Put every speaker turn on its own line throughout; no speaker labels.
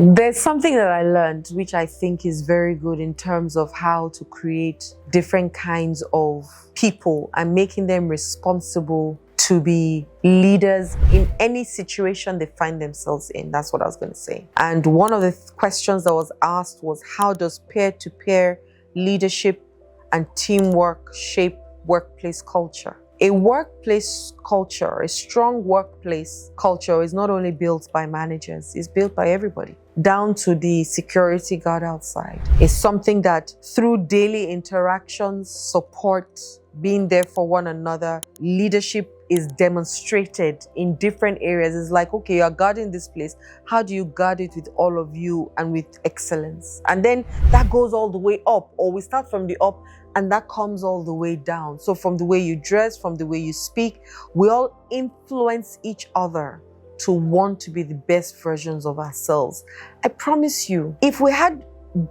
There's something that I learned, which I think is very good in terms of how to create different kinds of people and making them responsible to be leaders in any situation they find themselves in. That's what I was going to say. And one of the questions that was asked was, how does peer-to-peer leadership and teamwork shape workplace culture? A workplace culture, a strong workplace culture is not only built by managers, it's built by everybody, down to the security guard outside. It's something that through daily interactions, support, being there for one another, leadership is demonstrated in different areas. It's like, okay, you're guarding this place. How do you guard it with all of you and with excellence? And then that goes all the way up, or we start from the up and that comes all the way down. So from the way you dress, from the way you speak, we all influence each other to want to be the best versions of ourselves. I promise you, if we had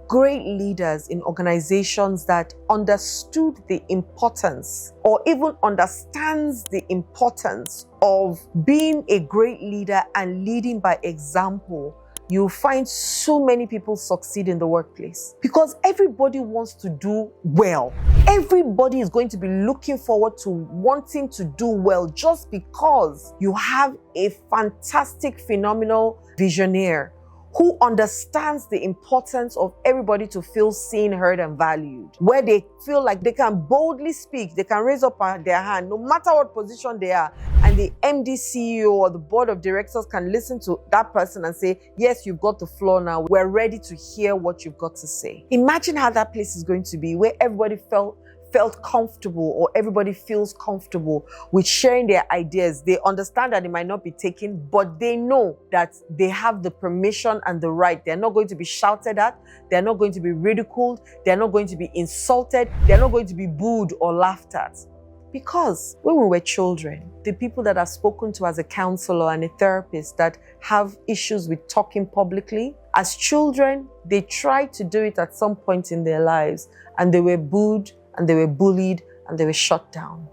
great leaders in organizations that understood the importance or even understands the importance of being a great leader and leading by example, you'll find so many people succeed in the workplace because everybody wants to do well. Everybody is going to be looking forward to wanting to do well just because you have a fantastic, phenomenal visionary who understands the importance of everybody to feel seen, heard, and valued, where they feel like they can boldly speak, they can raise up their hand, no matter what position they are, and the MD, CEO, or the board of directors can listen to that person and say, yes, you've got the floor now, we're ready to hear what you've got to say. Imagine how that place is going to be, where everybody felt comfortable, or everybody feels comfortable with sharing their ideas. They understand that it might not be taken, but they know that they have the permission and the right. They're not going to be shouted at. They're not going to be ridiculed. They're not going to be insulted. They're not going to be booed or laughed at. Because when we were children, the people that I've spoken to as a counselor and a therapist that have issues with talking publicly, as children, they tried to do it at some point in their lives and they were booed, and they were bullied, and they were shut down.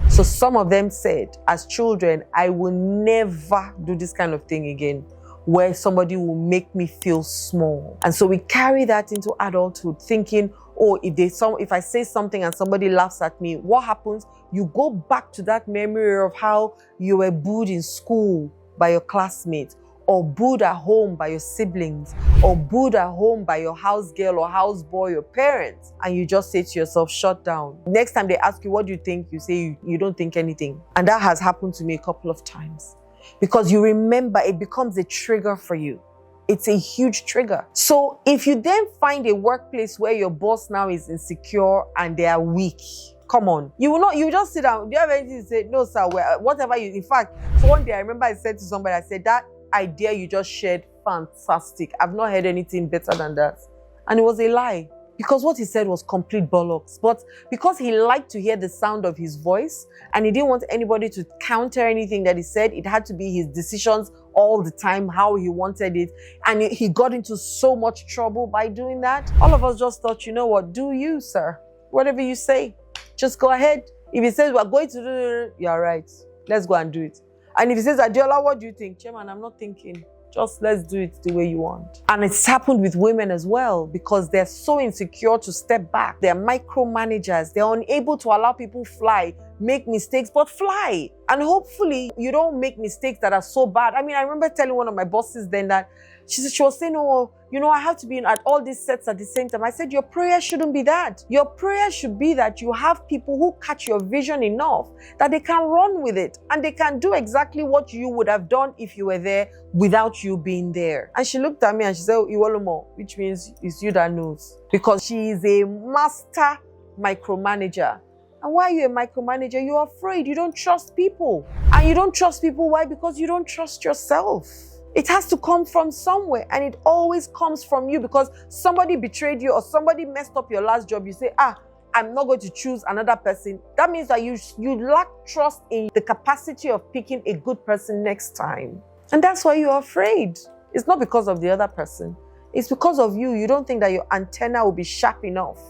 So some of them said, as children, I will never do this kind of thing again, where somebody will make me feel small. And so we carry that into adulthood, thinking, oh, if I say something and somebody laughs at me, what happens? You go back to that memory of how you were booed in school by your classmates, or booed at home by your siblings, or booed at home by your house girl or house boy, your parents, and you just say to yourself, shut down. Next time they ask you, what do you think? You say you don't think anything. And that has happened to me a couple of times. Because you remember, it becomes a trigger for you. It's a huge trigger. So if you then find a workplace where your boss now is insecure and they are weak, come on. You just sit down. Do you have anything to say? No, sir, whatever you, in fact, so one day I remember I said to somebody, I said, that idea you just shared, fantastic. I've not heard anything better than that. And it was a lie, because what he said was complete bollocks. But because he liked to hear the sound of his voice and he didn't want anybody to counter anything that he said, it had to be his decisions all the time, how he wanted it. And he got into so much trouble by doing that. All of us just thought, you know what, do you, sir? Whatever you say, just go ahead. If he says we're going to do, you're right. Let's go and do it. And if he says, Adiola, what do you think? Chairman, I'm not thinking. Just let's do it the way you want. And it's happened with women as well, because they're so insecure to step back. They're micromanagers. They're unable to allow people fly, make mistakes, but fly. And hopefully you don't make mistakes that are so bad. I mean, I remember telling one of my bosses then that she was saying, oh, I have to be at all these sets at the same time. I said, your prayer shouldn't be that. Your prayer should be that you have people who catch your vision enough that they can run with it and they can do exactly what you would have done if you were there without you being there. And she looked at me and she said, Iwolomo, which means it's you that knows. Because she is a master micromanager. And why are you a micromanager? You're afraid. You don't trust people. And you don't trust people. Why? Because you don't trust yourself. It has to come from somewhere, and it always comes from you, because somebody betrayed you or somebody messed up your last job. You say, I'm not going to choose another person. That means that you lack trust in the capacity of picking a good person next time. And that's why you're afraid. It's not because of the other person. It's because of you. You don't think that your antenna will be sharp enough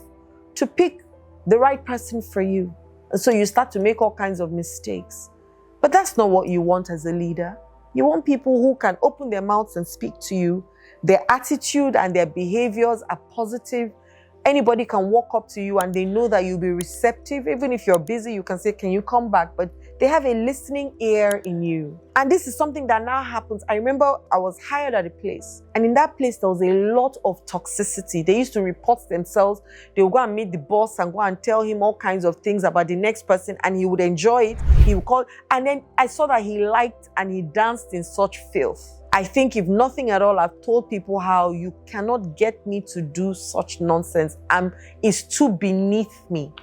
to pick the right person for you. And so you start to make all kinds of mistakes. But that's not what you want as a leader. You want people who can open their mouths and speak to you Their attitude and their behaviors are positive. Anybody can walk up to you and they know that you'll be receptive. Even if you're busy, you can say, can you come back? But they have a listening ear in you. And this is something that now happens. I remember I was hired at a place, and in that place, there was a lot of toxicity. They used to report themselves. They would go and meet the boss and go and tell him all kinds of things about the next person, and he would enjoy it. He would call. And then I saw that he liked and he danced in such filth. I think if nothing at all, I've told people how you cannot get me to do such nonsense. It's too beneath me.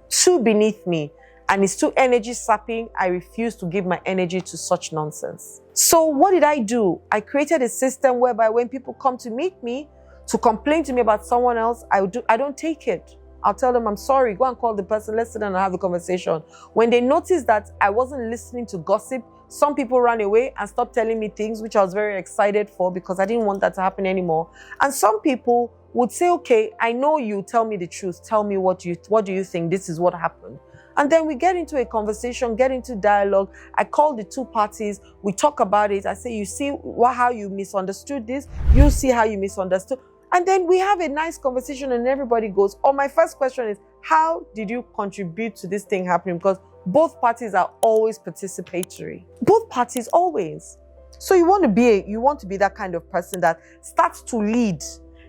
Too beneath me. And it's too energy sapping. I refuse to give my energy to such nonsense. So what did I do? I created a system whereby when people come to meet me to complain to me about someone else, I don't take it. I'll tell them, I'm sorry, go and call the person, let's sit down and have a conversation. When they noticed that I wasn't listening to gossip, some people ran away and stopped telling me things which I was very excited for because I didn't want that to happen anymore. And some people would say, okay, I know you, tell me the truth. Tell me what do you think? This is what happened. And then we get into a conversation, get into dialogue. I call the two parties. We talk about it. I say, you see how you misunderstood this? You see how you misunderstood? And then we have a nice conversation and everybody goes, oh, my first question is, how did you contribute to this thing happening? Because both parties are always participatory. Both parties always. So you want to be that kind of person that starts to lead.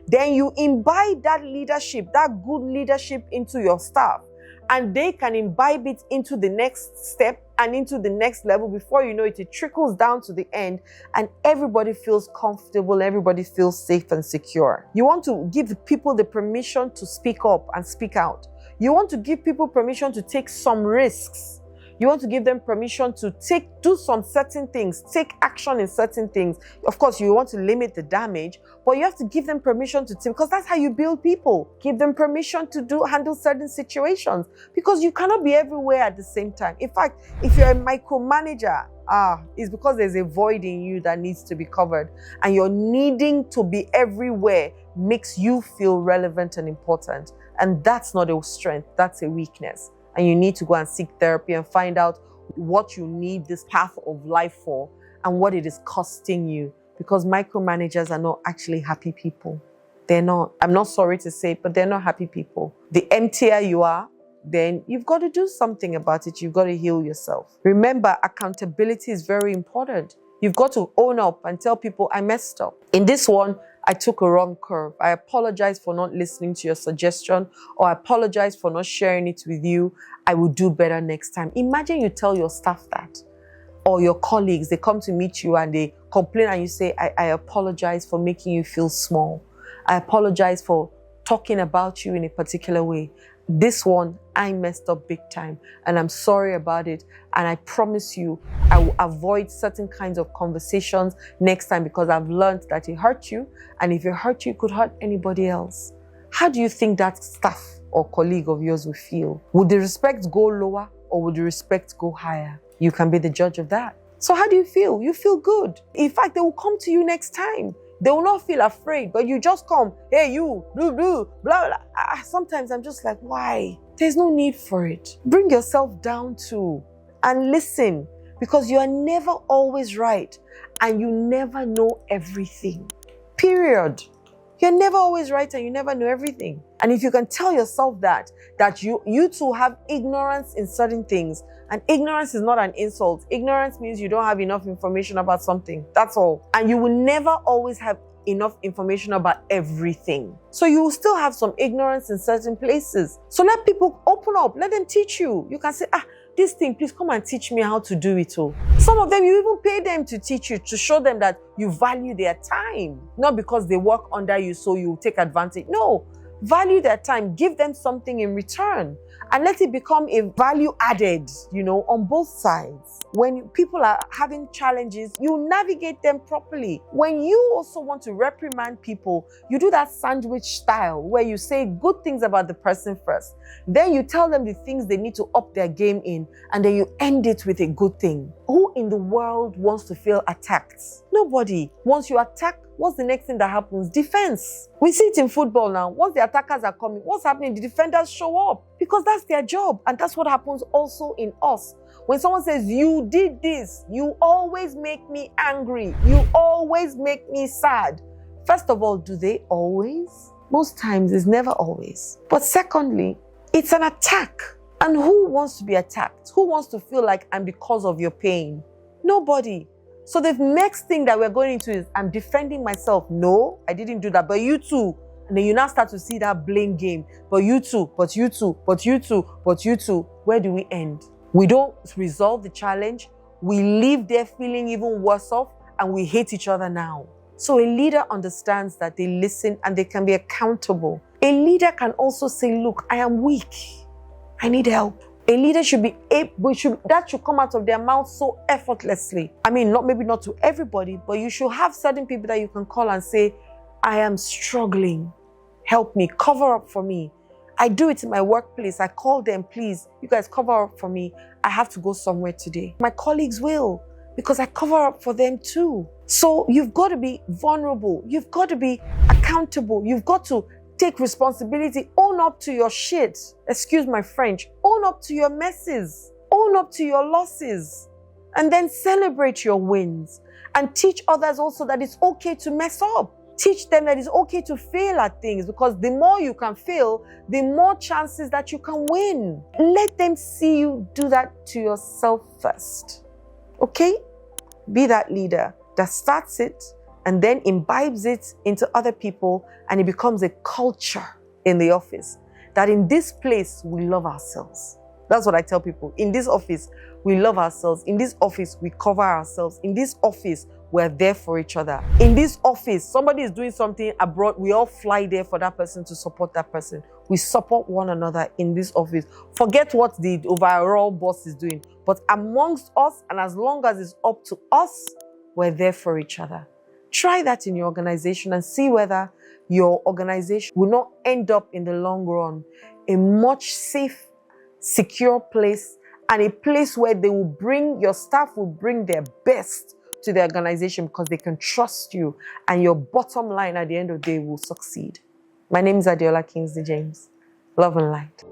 Then you imbibe that leadership, that good leadership into your staff. And they can imbibe it into the next step and into the next level. Before you know it, it trickles down to the end and everybody feels comfortable, everybody feels safe and secure. You want to give people the permission to speak up and speak out. You want to give people permission to take some risks. You want to give them permission to do some certain things, take action in certain things. Of course, you want to limit the damage, but you have to give them permission to because that's how you build people. Give them permission to handle certain situations because you cannot be everywhere at the same time. In fact, if you're a micromanager, it's because there's a void in you that needs to be covered, and your needing to be everywhere makes you feel relevant and important. And that's not a strength, that's a weakness. And you need to go and seek therapy and find out what you need this path of life for and what it is costing you. Because micromanagers are not actually happy people. They're not. I'm not sorry to say it, but they're not happy people. The emptier you are, then you've got to do something about it. You've got to heal yourself. Remember, accountability is very important. You've got to own up and tell people, I messed up. In this one, I took a wrong curve. I apologize for not listening to your suggestion, or I apologize for not sharing it with you. I will do better next time. Imagine you tell your staff that, or your colleagues, they come to meet you and they complain and you say, I apologize for making you feel small. I apologize for talking about you in a particular way. This one, I messed up big time and I'm sorry about it. And I promise you, I will avoid certain kinds of conversations next time because I've learned that it hurt you. And if it hurt you, it could hurt anybody else. How do you think that staff or colleague of yours will feel? Would the respect go lower or would the respect go higher? You can be the judge of that. So how do you feel? You feel good. In fact, they will come to you next time. They will not feel afraid, but you just come, hey, you, blah, blah, blah, blah. Sometimes I'm just like, why? There's no need for it. Bring yourself down too and listen, because you are never always right and you never know everything. Period. You're never always right and you never know everything. And if you can tell yourself that you too have ignorance in certain things, and ignorance is not an insult. Ignorance means you don't have enough information about something. That's all. And you will never always have enough information about everything. So you will still have some ignorance in certain places. So let people open up. Let them teach you. You can say, this thing, please come and teach me how to do it all. Some of them, you even pay them to teach you, to show them that you value their time. Not because they work under you so you take advantage. No. Value their time, give them something in return, and let it become a value added, on both sides. When people are having challenges, you navigate them properly. When you also want to reprimand people, you do that sandwich style where you say good things about the person first. Then you tell them the things they need to up their game in, and then you end it with a good thing. Who in the world wants to feel attacked? Nobody. Once you attack, what's the next thing that happens? Defense. We see it in football now. Once the attackers are coming, what's happening? The defenders show up because that's their job. And that's what happens also in us. When someone says, you did this, you always make me angry. You always make me sad. First of all, do they always? Most times, it's never always. But secondly, it's an attack. And who wants to be attacked? Who wants to feel like I'm because of your pain? Nobody. So the next thing that we're going into is, I'm defending myself. No, I didn't do that, but you too. And then you now start to see that blame game. But you too, but you too, but you too, but you too. Where do we end? We don't resolve the challenge. We leave there feeling even worse off, and we hate each other now. So a leader understands that they listen and they can be accountable. A leader can also say, look, I am weak. I need help. A leader should be able, that should come out of their mouth so effortlessly. I mean, maybe not to everybody, but you should have certain people that you can call and say, I am struggling. Help me, cover up for me. I do it in my workplace. I call them, please, you guys cover up for me. I have to go somewhere today. My colleagues will, because I cover up for them too. So you've got to be vulnerable. You've got to be accountable. You've got to take responsibility. Own up to your shit. Excuse my French. Own up to your messes. Own up to your losses. And then celebrate your wins. And teach others also that it's okay to mess up. Teach them that it's okay to fail at things, because the more you can fail, the more chances that you can win. Let them see you do that to yourself first. Okay? Be that leader that starts it and then imbibes it into other people, and it becomes a culture in the office. That in this place, we love ourselves. That's what I tell people. In this office, we love ourselves. In this office, we cover ourselves. In this office, we're there for each other. In this office, somebody is doing something abroad, we all fly there for that person to support that person. We support one another in this office. Forget what the overall boss is doing. But amongst us, and as long as it's up to us, we're there for each other. Try that in your organization and see whether your organization will not end up in the long run a much safe, secure place, and a place where your staff will bring their best to the organization because they can trust you, and your bottom line at the end of the day will succeed. My name is Adeola Kingsley James. Love and light.